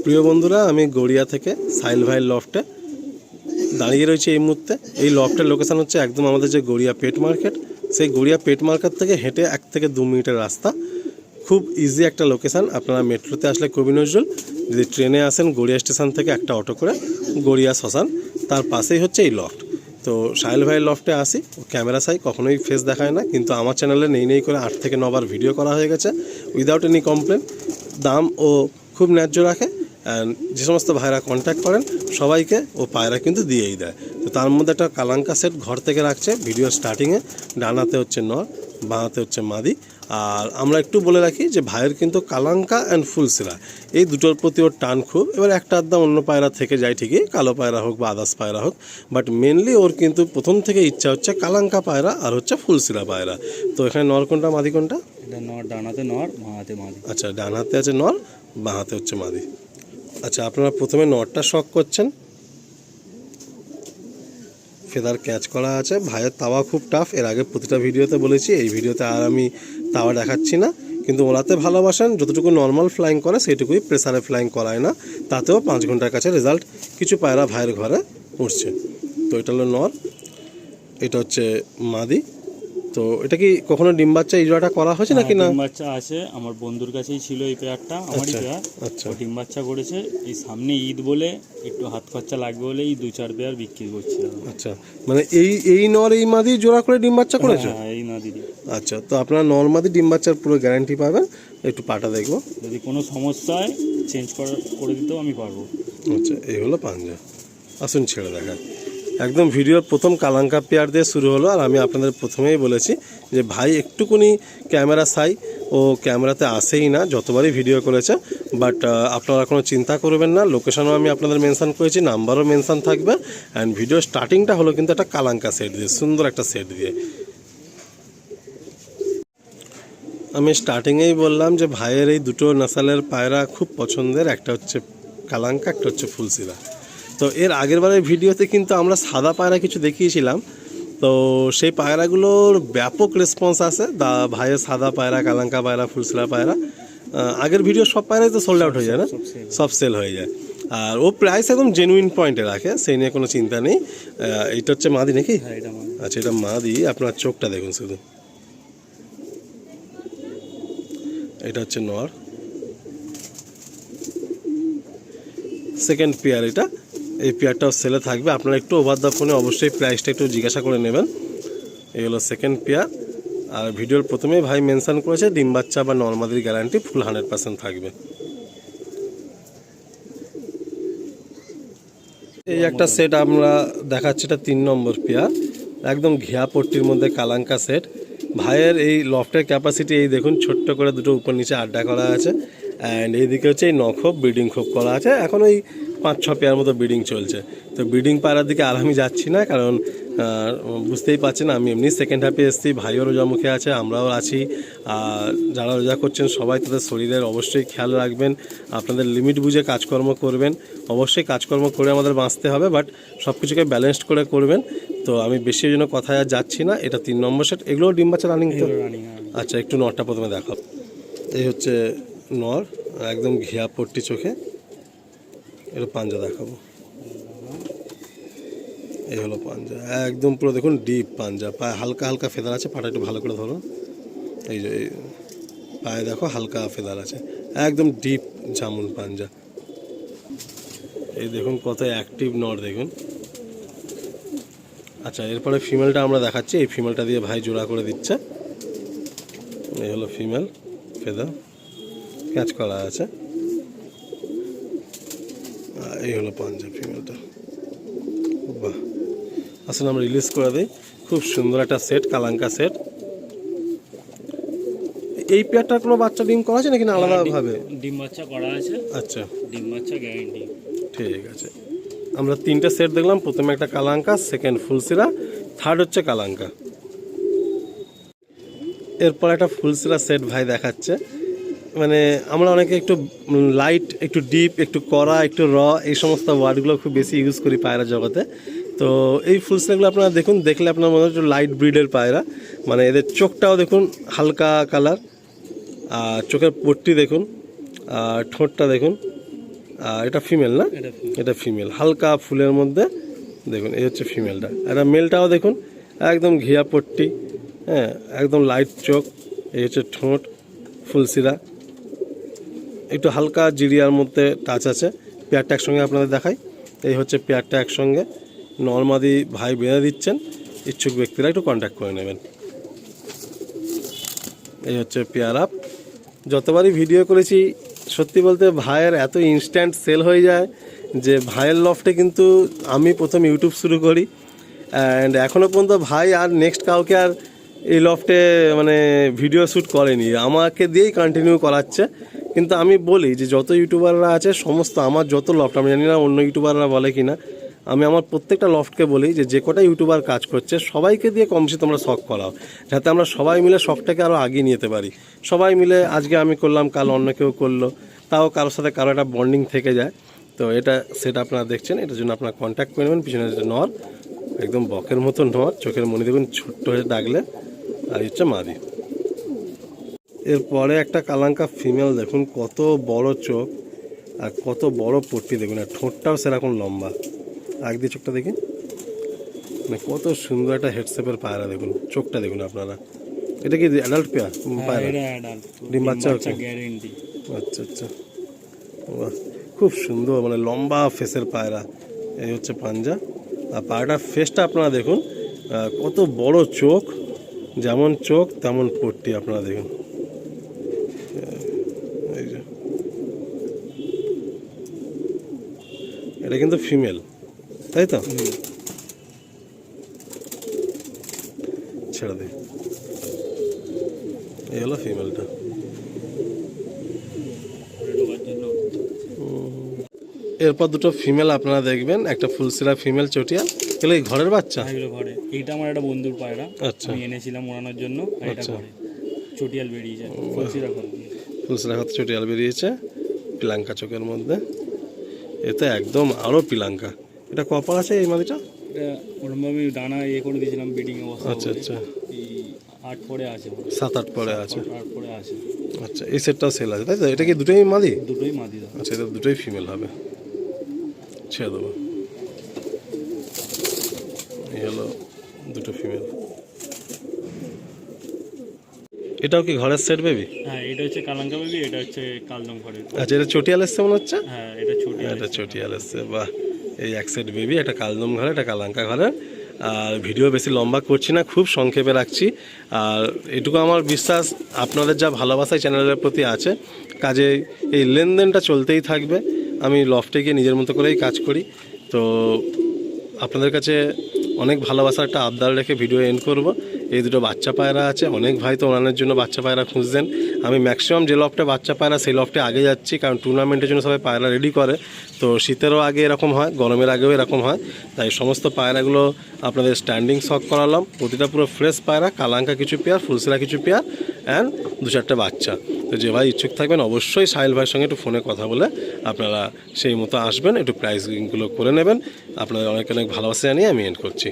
প্রিয় বন্ধুরা, আমি গড়িয়া থেকে সাহিল ভাইয়ের লফটে দাঁড়িয়ে রয়েছি এই মুহূর্তে। এই লফটের লোকেশান হচ্ছে একদম আমাদের যে গড়িয়া পেট মার্কেট, সেই গড়িয়া পেট মার্কেট থেকে হেঁটে 1 থেকে 2 মিনিটের রাস্তা। খুব ইজি একটা লোকেশান। আপনারা মেট্রোতে আসলে কবি নজরুল, যদি ট্রেনে আসেন গড়িয়া স্টেশন থেকে একটা অটো করে গড়িয়া শ্মশান, তার পাশেই হচ্ছে এই লফট। তো সাহিল ভাইয়ের লফটে আসি, ক্যামেরা সাই কখনোই ফেস দেখায় না, কিন্তু আমার চ্যানেলে নেই করে 8 থেকে 9 বার ভিডিও করা হয়ে গেছে উইদাউট এনি কমপ্লেন। দাম ও খুব ন্যায্য রাখে, অ্যান্ড যে সমস্ত ভাইরা কন্ট্যাক্ট করেন সবাইকে ও পায়রা কিন্তু দিয়েই দেয়। তো তার মধ্যে একটা কালাঙ্কা সেট ঘর থেকে রাখছে ভিডিও স্টার্টিংয়ে। ডানাতে হচ্ছে নর, বাঁহাতে হচ্ছে মাদি। আর আমরা একটু বলে রাখি যে ভাইয়ের কিন্তু কালাঙ্কা অ্যান্ড ফুলসিরা এই দুটোর প্রতি ওর টান খুব। এবার একটা আধটা অন্য পায়রা থেকে যায় ঠিকই, কালো পায়রা হোক বা আদার্স পায়রা হোক, বাট মেনলি ওর কিন্তু প্রথম থেকে ইচ্ছা হচ্ছে কালাঙ্কা পায়রা আর হচ্ছে ফুলসিরা পায়রা। তো এখানে নর কোনটা মাদি কোনটা? এটা নর, ডানাতে নর, বাঁহাতে মাদি। আচ্ছা, ডান হাতে আছে নর, বাঁহাতে হচ্ছে মাদি। আচ্ছা, আপনারা প্রথমে নটটা শক করছেন, ফেদার ক্যাচ করা আছে। ভাইয়ের তাওয়া খুব টাফ, এর আগে প্রতিটা ভিডিওতে বলেছি, এই ভিডিওতে আর আমি তাওয়া দেখাচ্ছি না। কিন্তু ওরাতে ভালোবাসেন, যতটুকু নর্মাল ফ্লাইং করে সেইটুকুই, প্রেসারে ফ্লাইং করায় না, তাতেও 5 ঘন্টার কাছে রেজাল্ট কিছু পায়রা ভাইয়ের ঘরে উঠছে। তো এটা হলো নর, এটা হচ্ছে মাদি। তো এটা কি কখনো ডিম বাচ্চা এই জোড়াটা করা হয়েছে নাকি না? ডিম বাচ্চা আছে, আমার বন্ধুর কাছেই ছিল এই পেয়ারটা, আমারই পেয়ার। আচ্ছা, ও ডিম বাচ্চা করেছে। এই সামনে ঈদ বলে একটু হাত খরচা লাগবে বলে এই 2-4 পেয়ার বিক্রি করছিলাম। আচ্ছা, মানে এই নর এই মাদি জোড়া করে ডিম বাচ্চা করেছে? হ্যাঁ, এই না দিদি। আচ্ছা, তো আপনারা নর মাদি ডিম বাচ্চার পুরো গ্যারান্টি পাবেন। একটু পাটা দেখবো, যদি কোনো সমস্যা হয় চেঞ্জ করে দিতেও আমি পারবো। আচ্ছা, এই হলো পাঞ্জা। আসুন ছেড়ে দেখা। একদম ভিডিওর প্রথম কালাঙ্কা পেয়ার দিয়ে শুরু হলো। আর আমি আপনাদের প্রথমেই বলেছি যে ভাই একটুকুনি ক্যামেরা সাই, ও ক্যামেরাতে আসেই না যতবারই ভিডিও করেছে। বাট আপনারা কোনো চিন্তা করবেন না, লোকেশনও আমি আপনাদের মেনশান করেছি, নাম্বারও মেনশান থাকবে। অ্যান্ড ভিডিও স্টার্টিংটা হলো কিন্তু একটা কালাঙ্কা সেট দিয়ে, সুন্দর একটা সেট দিয়ে। আমি স্টার্টিংয়েই বললাম যে ভাইয়ের এই দুটো নাসালের পায়রা খুব পছন্দের, একটা হচ্ছে কালাঙ্কা, একটা হচ্ছে ফুলসিরা। তো এর আগের বারের ভিডিওতে কিন্তু আমরা সাদা পায়রা কিছু দেখিয়েছিলাম, তো সেই পায়রাগুলোর ব্যাপক রেসপন্স আসে। ভাইয়ের সাদা পায়রা, কালাঙ্কা পায়রা, ফুলসিরা পায়রা, আগের ভিডিও সব পায়রাই তো সোল্ড আউট হয়ে যায় না, সব সেল হয়ে যায়। আর ও প্রাইস একদম জেনুইন পয়েন্টে রাখে, সেই নিয়ে কোনো চিন্তা নেই। এটা হচ্ছে মাদি নাকি? আচ্ছা, এটা মাদি। আপনার চোখটা দেখুন শুধু। এটা হচ্ছে নর, সেকেন্ড পেয়ার এটা। এই পেয়ারটাও সেলে থাকবে। আপনারা একটু ওভার দ্য ফোনে অবশ্যই প্রাইসটা একটু জিজ্ঞাসা করে নেবেন। এই হলো সেকেন্ড পেয়ার। আর ভিডিওর প্রথমেই ভাই মেনশন করেছে ডিম বাচ্চা বা নর্মাদির গ্যারান্টি ফুল 100% থাকবে। এই একটা সেট আমরা দেখাচ্ছি, এটা 3 নম্বর পেয়ার, একদম ঘিয়া পট্টির মধ্যে কালাঙ্কা সেট। ভাইয়ের এই লফটের ক্যাপাসিটি এই দেখুন, ছোট্ট করে দুটো উপর নিচে আড্ডা করা আছে। অ্যান্ড এইদিকে হচ্ছে এই নখোপ ব্রিডিং খোপ করা আছে। এখন ওই 5-6 পেয়ার মতো ব্রিডিং চলছে। তো ব্রিডিং পায়রার দিকে আর আমি যাচ্ছি না, কারণ বুঝতেই পারছেন আমি এমনি সেকেন্ড হাফে এসেছি, ভাইও রোজা মুখে আছে, আমরাও আছি। আর যারা রোজা করছেন সবাই তাদের শরীরের অবশ্যই খেয়াল রাখবেন, আপনাদের লিমিট বুঝে কাজকর্ম করবেন। অবশ্যই কাজকর্ম করে আমাদের বাঁচতে হবে, বাট সব কিছুকে ব্যালেন্সড করে করবেন। তো আমি বেশি জন্য কথায় আর যাচ্ছি না। এটা 3 নম্বর সেট। এগুলো ডিম বাচ্চা রানিং তো? আচ্ছা, একটু নরটা প্রথমে দেখাও। এই হচ্ছে নর, একদম ঘিয়া পট্টি চোখে। এটা পাঞ্জা দেখাবো। এই হলো পাঞ্জা, একদম পুরো দেখুন ডিপ পাঞ্জা। পায়ে হালকা হালকা ফেদার আছে, পাটা একটু ভালো করে ধরো। এই যে পায়ে দেখো হালকা ফেদার আছে, একদম ডিপ জামুন পাঞ্জা। এই দেখুন কত অ্যাক্টিভ নর দেখুন। আচ্ছা, এরপরে ফিমেলটা আমরা দেখাচ্ছি। এই ফিমেলটা দিয়ে ভাই জোড়া করে দিচ্ছে। এই হলো ফিমেল, ফেদার ক্যাচ করা আছে। এই হলো পাঞ্জা ফিমেলটা। বাহ, আসলে আমরা রিলিজ করে দিই। খুব সুন্দর একটা সেট, কালাঙ্কা সেট। এই পেয়ারটার কোনো বাচ্চা ডিম করা আছে নাকি না আলাদাভাবে? ডিম বাচ্চা করা আছে। আচ্ছা, ডিম বাচ্চা গ্যারান্টি। ঠিক আছে। আমরা 3টে সেট দেখলাম। প্রথমে একটা কালাঙ্কা, সেকেন্ড ফুলসিরা, থার্ড হচ্ছে কালাঙ্কা। এরপর একটা ফুলসিরা সেট ভাই দেখাচ্ছে। মানে আমরা অনেকে একটু লাইট, একটু ডিপ, একটু কড়া, একটু র, এই সমস্ত ওয়ার্ডগুলো খুব বেশি ইউজ করি পায়রা জগতে। তো এই ফুলসিরাগুলো আপনারা দেখুন, দেখলে আপনার মনে হচ্ছে লাইট ব্রিডের পায়রা। মানে এদের চোখটাও দেখুন হালকা কালার, আর চোখের পট্টি দেখুন, আর ঠোঁটটা দেখুন, এটা ফিমেল না? এটা এটা ফিমেল, হালকা ফুলের মধ্যে দেখুন, এই হচ্ছে ফিমেলটা। এটা মেলটাও দেখুন একদম ঘিয়া পট্টি, হ্যাঁ একদম লাইট চোখ, এই হচ্ছে ঠোঁট ফুলসিরা, একটু হালকা জিরিয়ার মধ্যে টাচ আছে। পেয়ারটা একসঙ্গে আপনাদের দেখাই, এই হচ্ছে পেয়ারটা একসঙ্গে। নর্মাদি ভাই বেঁধে দিচ্ছেন, ইচ্ছুক ব্যক্তিরা একটু কন্ট্যাক্ট করে নেবেন। এই হচ্ছে পেয়ার আপ। যতবারই ভিডিও করেছি সত্যি বলতে ভাইয়ের এত ইনস্ট্যান্ট সেল হয়ে যায় যে ভাইয়ের লফটে কিন্তু আমি প্রথম ইউটিউব শুরু করি, অ্যান্ড এখনও পর্যন্ত ভাই আর নেক্সট কাউকে আর এই লফটে মানে ভিডিও শ্যুট করেনি, আমাকে দিয়েই কন্টিনিউ করাচ্ছে। কিন্তু আমি বলি যে যত ইউটিউবাররা আছে সমস্ত আমার যত লফট, আমি জানি না অন্য ইউটিউবাররা বলে কি না, আমি আমার প্রত্যেকটা লফটকে বলি যে কটা ইউটিউবার কাজ করছে সবাইকে দিয়ে কম বেশি তোমরা শখ করাও, যাতে আমরা সবাই মিলে শখটাকে আরও আগিয়ে নিয়ে যেতে পারি। সবাই মিলে আজকে আমি করলাম, কাল অন্য কেউ করলো, তাও কারোর সাথে কারো একটা বন্ডিং থেকে যায়। তো এটা সেটা আপনারা দেখছেন, এটার জন্য আপনারা কন্ট্যাক্ট করে নেবেন। পিছনে যেটা নর, একদম বকের মতো নর, চোখের মনি দেখুন ছোট্ট হয়ে ডাকলে, আর হচ্ছে মাদি। এরপরে একটা কালাঙ্কা ফিমেল দেখুন, কত বড় চোখ আর কত বড় পট্টি দেখুন, আর ঠোঁটটাও সেরকম লম্বা। আগ দিয়ে চোখটা দেখি, মানে কত সুন্দর একটা হেডশেপের পায়রা দেখুন, চোখটা দেখুন আপনারা। এটা কি অ্যাডাল্ট পেয়ার পায়রা? ডিম বাচ্চা গ্যারেন্টি। আচ্ছা আচ্ছা, বাহ খুব সুন্দর, মানে লম্বা ফেসের পায়রা। এই হচ্ছে পাঞ্জা, আর পায়রাটার ফেসটা আপনারা দেখুন, কত বড় চোখ, যেমন চোখ তেমন পট্টি আপনারা দেখুন। এই যে এটা কিন্তু ফিমেল, তাই তো? ছেড়ে দে, এই হলো ফিমেলটা। এরপর দুটো ফিমেল আপনারা দেখবেন, একটা ফুলসিরা ফিমেল চটিয়াল। এগুলো এই ঘরের বাচ্চা? এগুলো ঘরে। এইটা আমার একটা বন্ধুর পায়রা, আচ্ছা আমি এনেছিলাম ওড়ানোর জন্য। আর এটা ঘরে চটিয়াল বেরিয়েছে, ফুলসিরা ঘরে। ফুলসিরা ঘর চটিয়াল বেরিয়েছে, পিলাঙ্কা চোখের মধ্যে। এতে একদম আরও পিলাঙ্কা। এটা কপাল আছে এই মাদিটা? এটা ওরমভাবে দানা করে দিয়েছিলাম ব্রিডিংয়ে বসা। আচ্ছা আচ্ছা, এই 8 পরে আছে, 7-8 পরে আছে। 8 পরে আছে। আচ্ছা, এই সেটটাও সেল আছে তাই তো? এটা কি দুটোই মাদি? দুটোই মাদি দাও। আচ্ছা, এটা দুটোই ফিমেল হবে, ছেড়ে দেবো। এই হলো দুটো ফিমেল। এটাও কি ঘরের সেট বেবি? হ্যাঁ, এটা হচ্ছে কালাঙ্কা বেবি, এটা হচ্ছে কালদম ঘরের। আচ্ছা, এটা চটিয়াল এসছে মনে হচ্ছে? হ্যাঁ, এটা চটিয়াল। এটা চটিয়াল এসছে, বাহ। এই এক সেট বেবি, একটা কালদম ঘরে, একটা কালাঙ্কা ঘরে। আর ভিডিও বেশি লম্বা করছি না, খুব সংক্ষেপে রাখছি। আর এটুকু আমার বিশ্বাস আপনাদের যা ভালোবাসা এই চ্যানেলের প্রতি আছে, কাজে এই লেনদেনটা চলতেই থাকবে। আমি লফটে গিয়ে নিজের মতো করেই কাজ করি। তো আপনাদের কাছে অনেক ভালোবাসার একটা আবদার রেখে ভিডিও এন্ড করব। এই দুটো বাচ্চা পায়রা আছে, অনেক ভাই তো ওনাদের জন্য বাচ্চা পায়রা খুঁজছেন। আমি ম্যাক্সিমাম যে লফটে বাচ্চা পায়রা সেই লফটে আগে যাচ্ছি, কারণ টুর্নামেন্টের জন্য সবাই পায়রা রেডি করে। তো শীতেরও আগে এরকম হয়, গরমের আগেও এরকম হয়। তাই সমস্ত পায়রাগুলো আপনাদের স্ট্যান্ডিং শক করালাম। প্রতিটা পুরো ফ্রেশ পায়রা, কালাঙ্কা কিছু পেয়ার, ফুলসিরা কিছু পেয়ার, অ্যান্ড 2-4টে বাচ্চা। তো যে ভাই ইচ্ছুক থাকবেন অবশ্যই সাহিল ভাইয়ের সঙ্গে একটু ফোনে কথা বলে আপনারা সেই মতো আসবেন, একটু প্রাইসগুলো করে নেবেন। আপনাদের অনেক অনেক ভালোবাসা জানিয়ে আমি এন্ড করছি।